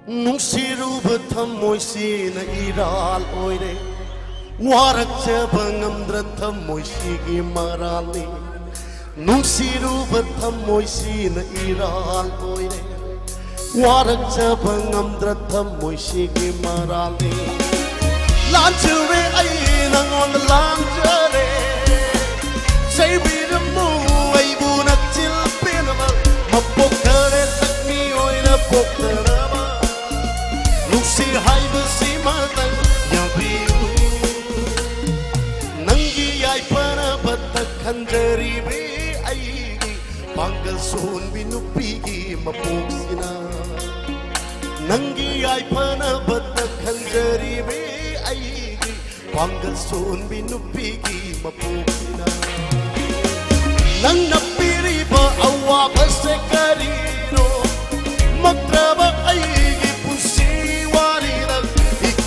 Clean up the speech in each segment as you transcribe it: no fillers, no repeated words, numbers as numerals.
Nungsiruba thamoisina iral oire warakchaba ngamdra thamoisigi marali Nungsiruba thamoisina iral oire warakchaba ngamdra thamoisigi marali Lanjure ai nangon lanjure Saibiramu ai bunak chilpinama mapokare takmi oina pokara Si haiba si matang yabiu Nangi ay para batak khandari be ay Panggal son binupigi mapuksina Nangi ay para batak khandari be ay Panggal son binupigi mapuksina Nang napiri ba awa pasekarino Magtraba ay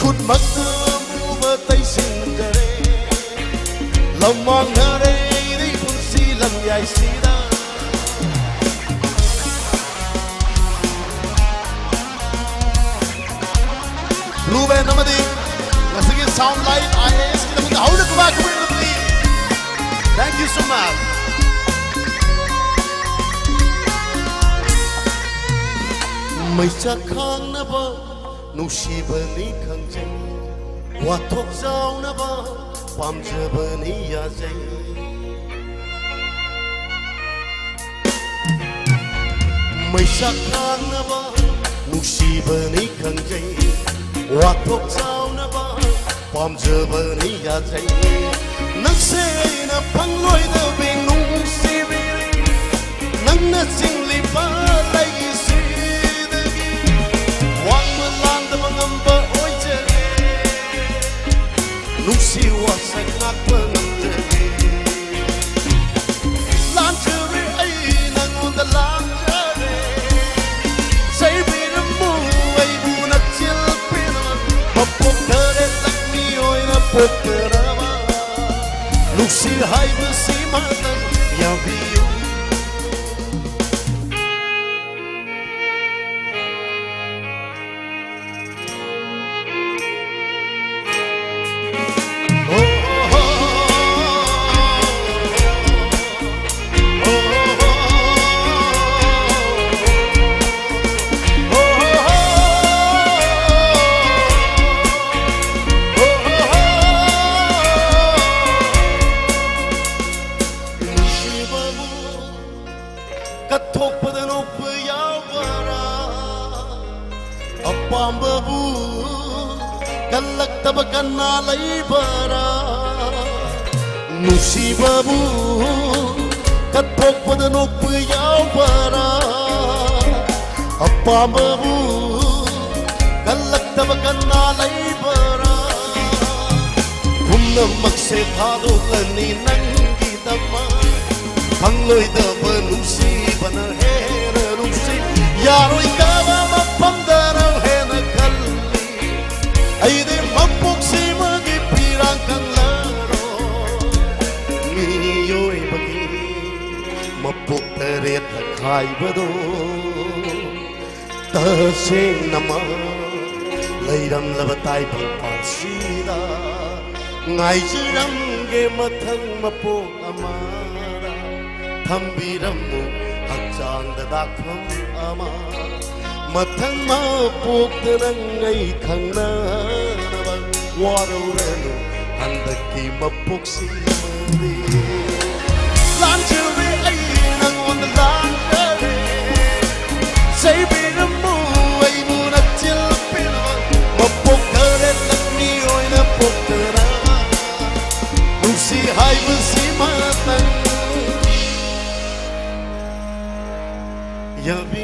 Ikut magtamu batay sindare Lamang nare di pun silang yay sida Blue band namadi Ngasagin sound light IAS kita punta hawla kumakamit namadi Thank you so much May sakang na ba Nusibani khangjai wathok jauna ba pamjabani yajai Maisak na ba nusibani khangjai wathok jauna ba pamjabani yajai Nangse na pangloi da bing nusibiri nangna singli pa lai Nusi wasak nak pengamdari Lanjuri ay nangon da lanjari Say binamu ay bunak chilpina Mapok taret lakni oy na pokarama Nusi hay basi matang yabiyo Apambabu kalak tabakan nalai bara Nusibabu katok padanok puyaw bara Apambabu kalak tabakan nalai bara Humna magsethado lani nang kitama Pangloy da panusi panahera nusi Yaroy kawa mapamdaraw hena kalli Ay di mapuksi magipirang kang laro Niyo'y bagi mapuktarit na kaibado Tasing naman layram labatay pagpansida Ngay siram ge matang mapuk amara Tambiram mo Hagcang dadakam ama Matang mapuk tanang ay kang nanabang Waraw reno handaki mapuk si mali Lanjuri ay nangon na lanjari Say binamu ay munat chilpina Mapuk taret lakni oy na puk tarama Nusi hay basi matang Yabi